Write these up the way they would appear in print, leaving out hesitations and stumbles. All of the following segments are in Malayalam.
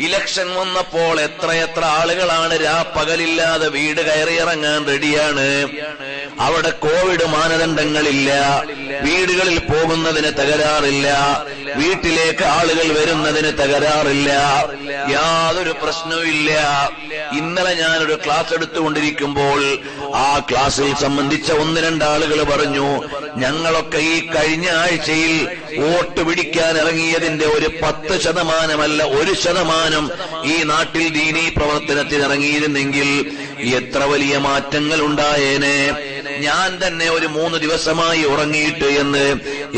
ഇലക്ഷൻ വന്നപ്പോൾ എത്രയെത്ര ആളുകളാണ് പകലില്ലാതെ വീട് കയറിയിറങ്ങാൻ റെഡിയാണ്. അവിടെ കോവിഡ് മാനദണ്ഡങ്ങളില്ല, വീടുകളിൽ പോകുന്നതിന് തകരാറില്ല, വീട്ടിലേക്ക് ആളുകൾ വരുന്നതിന് തകരാറില്ല, യാതൊരു പ്രശ്നവുമില്ല. ഇന്നലെ ഞാനൊരു ക്ലാസ് എടുത്തുകൊണ്ടിരിക്കുമ്പോൾ ആ ക്ലാസ്സിൽ സംബന്ധിച്ച 1-2 ആളുകൾ പറഞ്ഞു, ഞങ്ങളൊക്കെ ഈ കഴിഞ്ഞ ആഴ്ചയിൽ വോട്ട് പിടിക്കാൻ ഇറങ്ങിയതിന്റെ ഒരു 10% 1% ഈ നാട്ടിൽ ദീനീ പ്രവർത്തനത്തിന് ഇറങ്ങിയിരുന്നെങ്കിൽ എത്ര വലിയ മാറ്റങ്ങൾ ഉണ്ടായേനെ. ഞാൻ തന്നെ ഒരു 3 ദിവസമായി ഉറങ്ങിയിട്ട് എന്ന്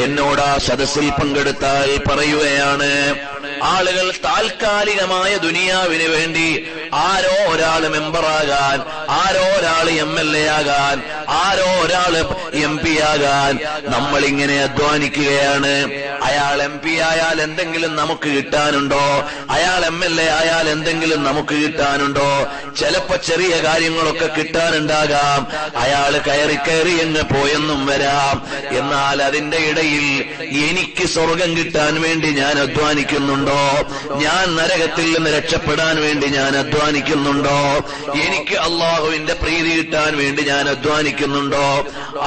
എന്നോട് ആ സദസ്സിൽ പങ്കെടുത്താൽ പറയുകയാണ്. ആളുകൾ താൽക്കാലികമായ ദുനിയാവിന് വേണ്ടി ആരോ ഒരാൾ മെമ്പറാകാൻ, ആരോ ഒരാൾ MLA ആകാൻ, ആരോ ഒരാൾ MP ആകാൻ നമ്മളിങ്ങനെ അധ്വാനിക്കുകയാണ്. അയാൾ MP ആയാൽ എന്തെങ്കിലും നമുക്ക് കിട്ടാനുണ്ടോ? അയാൾ MLA ആയാൽ എന്തെങ്കിലും നമുക്ക് കിട്ടാനുണ്ടോ? ചിലപ്പോ ചെറിയ കാര്യങ്ങളൊക്കെ കിട്ടാനുണ്ടാകാം. അയാൾ കയറി അങ്ങ് പോയെന്നും വരാം. എന്നാൽ അതിന്റെ ഇടയിൽ എനിക്ക് സ്വർഗം കിട്ടാൻ വേണ്ടി ഞാൻ അധ്വാനിക്കുന്നുണ്ടോ? ഞാൻ നരകത്തിൽ നിന്ന് രക്ഷപ്പെടാൻ വേണ്ടി ഞാൻ അധ്വാനിക്കുന്നുണ്ടോ? എനിക്ക് അള്ളാഹുവിന്റെ പ്രീതി കിട്ടാൻ വേണ്ടി ഞാൻ അധ്വാനിക്കുന്നുണ്ടോ?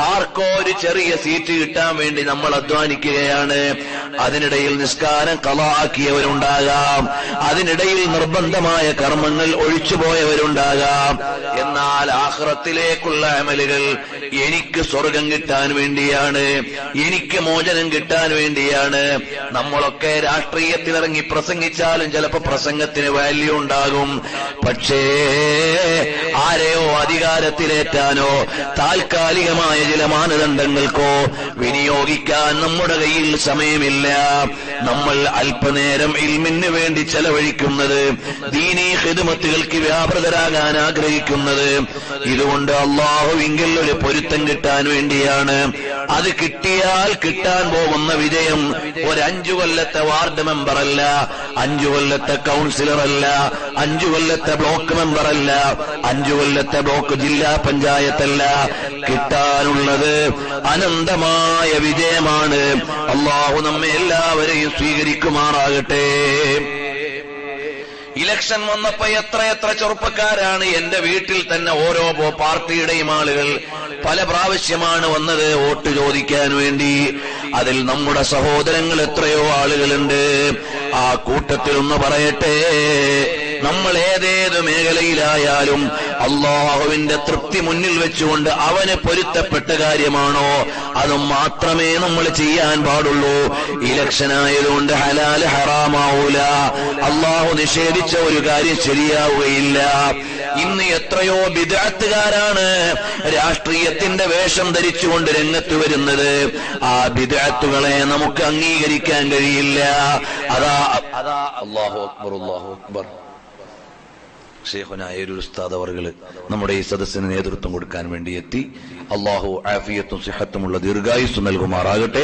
ആർക്കോ ഒരു ചെറിയ സീറ്റ് കിട്ടാൻ വേണ്ടി നമ്മൾ അധ്വാനിക്കുകയാണ്. അതിനിടയിൽ നിസ്കാരം ഖളാഅക്കിയവരുണ്ടാകാം, അതിനിടയിൽ നിർബന്ധമായ കർമ്മങ്ങൾ ഒഴിച്ചുപോയവരുണ്ടാകാം. എന്നാൽ ആഖിറത്തിലേക്കുള്ള അമലുകൾ എനിക്ക് സ്വർഗം കിട്ടാൻ വേണ്ടിയാണ്, എനിക്ക് മോചനം കിട്ടാൻ വേണ്ടിയാണ്. നമ്മളൊക്കെ രാഷ്ട്രീയത്തിലിറങ്ങി പ്രസംഗിച്ചാലും ചിലപ്പോ പ്രസംഗത്തിന് വാല്യൂ ഉണ്ടാകും. പക്ഷേ ആരെയോ അധികാരത്തിലേറ്റാനോ താൽക്കാലികമായ ചില മാനദണ്ഡങ്ങൾക്കോ വിനിയോഗിക്കാൻ നമ്മുടെ കയ്യിൽ സമയമില്ല. നമ്മൾ അല്പനേരം ഇൽമിന് വേണ്ടി ചെലവഴിക്കുന്നത്, ദീനീ ഖിദ്മത്തുകൾക്ക് വ്യാപൃതരാകാൻ ആഗ്രഹിക്കുന്നത്, ഇതുകൊണ്ട് അല്ലാഹുവിങ്കിൽ ഒരു പൊരുത്തം കിട്ടാൻ വേണ്ടിയാണ്. അത് കിട്ടിയാൽ കിട്ടാൻ പോകുന്ന വിജയം ഒരു 5 കൊല്ലത്തെ വാർഡ് മെമ്പറല്ല, 5 കൊല്ലത്തെ കൗൺസിലറല്ല, 5 കൊല്ലത്തെ ബ്ലോക്ക് മെമ്പറല്ല, 5 കൊല്ലത്തെ ബ്ലോക്ക് ജില്ലാ പഞ്ചായത്തല്ല. കിട്ടാനുള്ളത് അനന്തമായ വിജയമാണ്. അല്ലാഹു നമ്മെ എല്ലാവരെയും സ്വീകരിക്കുമാറാകട്ടെ. ഇലക്ഷൻ വന്നപ്പോ എത്രയെത്ര ചെറുപ്പക്കാരാണ് എന്റെ വീട്ടിൽ തന്നെ. ഓരോ പാർട്ടിയുടെയും ആളുകൾ പല പ്രാവശ്യമാണ് വന്നത് വോട്ട് ചോദിക്കാൻ വേണ്ടി. അതിൽ നമ്മുടെ സഹോദരങ്ങൾ എത്രയോ ആളുകളുണ്ട്. ആ കൂട്ടത്തിൽ ഒന്ന് പറയട്ടെ, നമ്മൾ ഏതേത് മേഖലയിലായാലും അള്ളാഹുവിന്റെ തൃപ്തി മുന്നിൽ വെച്ചുകൊണ്ട് അവന് പൊരുത്തപ്പെട്ട കാര്യമാണോ അത് മാത്രമേ നമ്മൾ ചെയ്യാൻ പാടുള്ളൂ. ഇലക്ഷനായതുകൊണ്ട് ഹലാൽ ഹറാമാവൂല. അള്ളാഹു നിഷേധിച്ച ഒരു കാര്യം ശരിയാവുകയില്ല. ഇന്ന് എത്രയോ ബിദ്അത്തുകാരാണ് രാഷ്ട്രീയത്തിന്റെ വേഷം ധരിച്ചുകൊണ്ട് രംഗത്ത് വരുന്നത്. ആ ബിദ്അത്തുകളെ നമുക്ക് അംഗീകരിക്കാൻ കഴിയില്ല. അതാ അല്ലാഹു അക്ബർ, അല്ലാഹു അക്ബർ. ഷെയ്ഖുനായ ഒരു ഉസ്താദ് അവർകൾ നമ്മുടെ ഈ സദസ്സിന് നേതൃത്വം കൊടുക്കാൻ വേണ്ടി എത്തി. അല്ലാഹു ആഫിയത്തും സിഹത്തുമുള്ള ദീർഘായുസ് നൽകുമാറാകട്ടെ.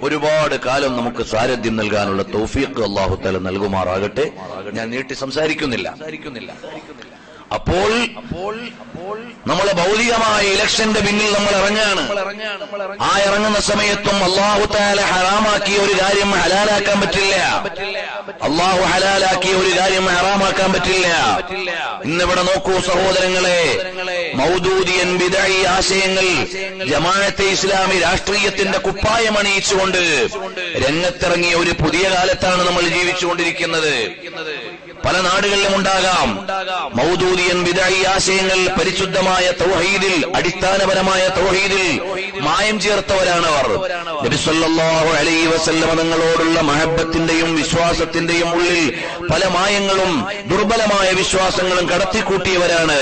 ഒരുപാട് കാലം നമുക്ക് സാരഥ്യം നൽകാനുള്ള തൗഫീഖ് അല്ലാഹു തആല നൽകുമാറാകട്ടെ. ഞാൻ നീട്ടി സംസാരിക്കുന്നില്ല. അപ്പോൾ നമ്മളെ ഭൗതികമായ ഇലക്ഷന്റെ പിന്നിൽ നമ്മൾ ഇറങ്ങാണ്. ആ ഇറങ്ങുന്ന സമയത്തും അല്ലാഹു തആല ഹറാമാക്കിയ ഒരു കാര്യം ഹലാലാക്കാൻ പറ്റില്ല. അല്ലാഹു ഹലാലാക്കിയ ഒരു കാര്യം ഹറാമാക്കാൻ പറ്റില്ല. ഇന്നിവിടെ നോക്കൂ സഹോദരങ്ങളെ, മൗദൂദിയൻ ബിദ്ഈ ആശയങ്ങൾ ജമാഅത്തെ ഇസ്ലാമി രാഷ്ട്രീയത്തിന്റെ കുപ്പായമണിയിച്ചുകൊണ്ട് രംഗത്തിറങ്ങിയ ഒരു പുതിയ കാലത്താണ് നമ്മൾ ജീവിച്ചുകൊണ്ടിരിക്കുന്നത്. പല നാടുകളിലും ഉണ്ടാകാം. മൗദൂദിയൻ ബിദ്ഈ ആശയങ്ങൾ പരിശുദ്ധമായ തൗഹീദിൽ, അടിസ്ഥാനപരമായ തൗഹീദിൽ മായം ചേർത്തവരാണവർ. നബി സല്ലല്ലാഹു അലൈഹി വസല്ലം തങ്ങളോടുള്ള മഹബ്ബത്തിന്റെയും വിശ്വാസത്തിന്റെയും ഉള്ളിൽ പല മായങ്ങളും ദുർബലമായ വിശ്വാസങ്ങളും കടത്തിക്കൂട്ടിയവരാണ്.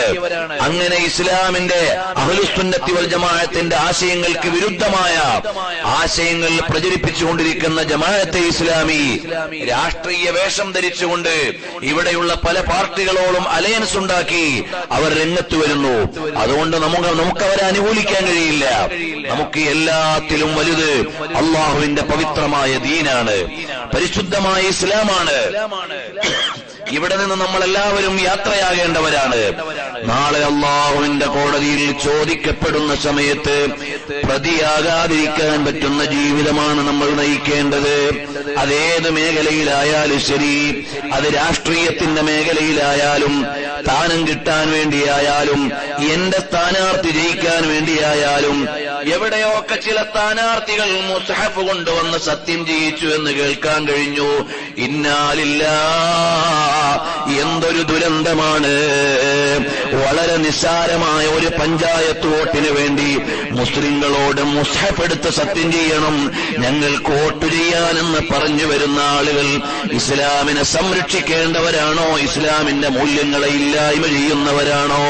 അങ്ങനെ ഇസ്ലാമിന്റെ അഹ്ലുസുന്നത്തി വൽ ജമാഅത്തിന്റെ ആശയങ്ങൾക്ക് വിരുദ്ധമായ ആശയങ്ങൾ പ്രചരിപ്പിച്ചുകൊണ്ടിരിക്കുന്ന ജമാഅത്തെ ഇസ്ലാമി രാഷ്ട്രീയ വേഷം ധരിച്ചുകൊണ്ട് ഇവിടെയുള്ള പല പാർട്ടികളോടും അലയൻസ് ഉണ്ടാക്കി അവർ രംഗത്ത് വരുന്നു. അതുകൊണ്ട് നമുക്കവരെ അനുകൂലിക്കാൻ കഴിയില്ല. നമുക്ക് എല്ലാത്തിലും വലുത് അള്ളാഹുവിന്റെ പവിത്രമായ ദീനാണ്, പരിശുദ്ധമായ ഇസ്ലാമാണ്. ഇവിടെ നിന്ന് നമ്മൾ എല്ലാവരും യാത്രയാകേണ്ടവരാണ്. നാളെ അല്ലാഹുവിന്റെ കോടതിയിൽ ചോദിക്കപ്പെടുന്ന സമയത്ത് പ്രതിയാകാതിരിക്കാൻ പറ്റുന്ന ജീവിതമാണ് നമ്മൾ നയിക്കേണ്ടത്. അതേത് മേഖലയിലായാലും ശരി, അത് രാഷ്ട്രീയത്തിന്റെ മേഖലയിലായാലും, സ്ഥാനം കിട്ടാൻ വേണ്ടിയായാലും, എന്റെ സ്ഥാനാർത്ഥി ജയിക്കാൻ വേണ്ടിയായാലും, എവിടെയൊക്കെ ചില സ്ഥാനാർത്ഥികൾ മുസ്ഹഫ് കൊണ്ടുവന്ന് സത്യം ചെയ്യിച്ചു എന്ന് കേൾക്കാൻ കഴിഞ്ഞു. ഇന്നാലില്ലാഹ്, എന്തൊരു ദുരന്തമാണ്! വളരെ നിസ്സാരമായ ഒരു പഞ്ചായത്ത് വോട്ടിന് വേണ്ടി മുസ്ലിങ്ങളോട് മുസ്ഹഫ് എടുത്ത് സത്യം ചെയ്യണം, ഞങ്ങൾക്ക് വോട്ട് ചെയ്യാനെന്ന് പറഞ്ഞു വരുന്ന ആളുകൾ ഇസ്ലാമിനെ സംരക്ഷിക്കേണ്ടവരാണോ? ഇസ്ലാമിന്റെ മൂല്യങ്ങളെ ഇല്ലായ്മ ചെയ്യുന്നവരാണോ?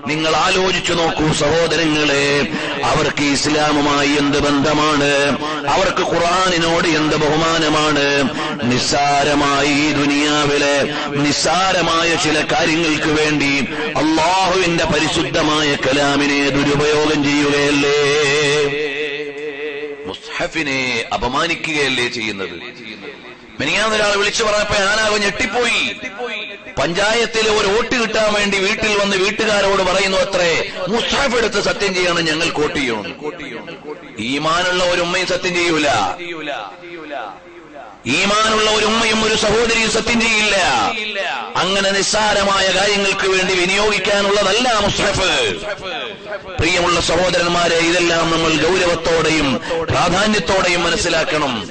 നിങ്ങൾ ആലോചിച്ചു നോക്കൂ സഹോദരങ്ങളെ, അവർക്ക് ഇസ്ലാമുമായി എന്ത് ബന്ധമാണ്? അവർക്ക് ഖുർആനിനോട് എന്ത് ബഹുമാനമാണ്? നിസ്സാരമായി ഈ ദുനിയാവിലെ നിസ്സാരമായ ചില കാര്യങ്ങൾക്ക് വേണ്ടി അല്ലാഹുവിന്റെ പരിശുദ്ധമായ കലാമിനെ ദുരുപയോഗം ചെയ്യുകയല്ലേ? മുസ്ഹഫിനെ അപമാനിക്കുകയല്ലേ ചെയ്യുന്നത്? മിനിയാന്ന് ഒരാൾ വിളിച്ചു പറഞ്ഞപ്പോ ഞാനാകെ ഞെട്ടിപ്പോയി. പഞ്ചായത്തിലെ ഒരു വോട്ട് കിട്ടാൻ വേണ്ടി വീട്ടിൽ വന്ന് വീട്ടുകാരോട് പറയുന്നു അത്രേ, മുസ്ഹഫ് എടുത്ത് സത്യം ചെയ്യണം, ഞങ്ങൾ വോട്ട് ചെയ്യണം. ഈമാനുള്ള ഒരു ഉമ്മയും സത്യം ചെയ്യൂല. ഈമാനുള്ള ഒരു ഉമ്മയും ഒരു സഹോദരിയും സത്യം ചെയ്യില്ല. അങ്ങനെ നിസ്സാരമായ കാര്യങ്ങൾക്ക് വേണ്ടി വിനിയോഗിക്കാനുള്ളതല്ല മുസ്ഹഫ്. പ്രിയമുള്ള സഹോദരന്മാരെ, ഇതെല്ലാം നമ്മൾ ഗൗരവത്തോടെയും പ്രാധാന്യത്തോടെയും മനസ്സിലാക്കണം.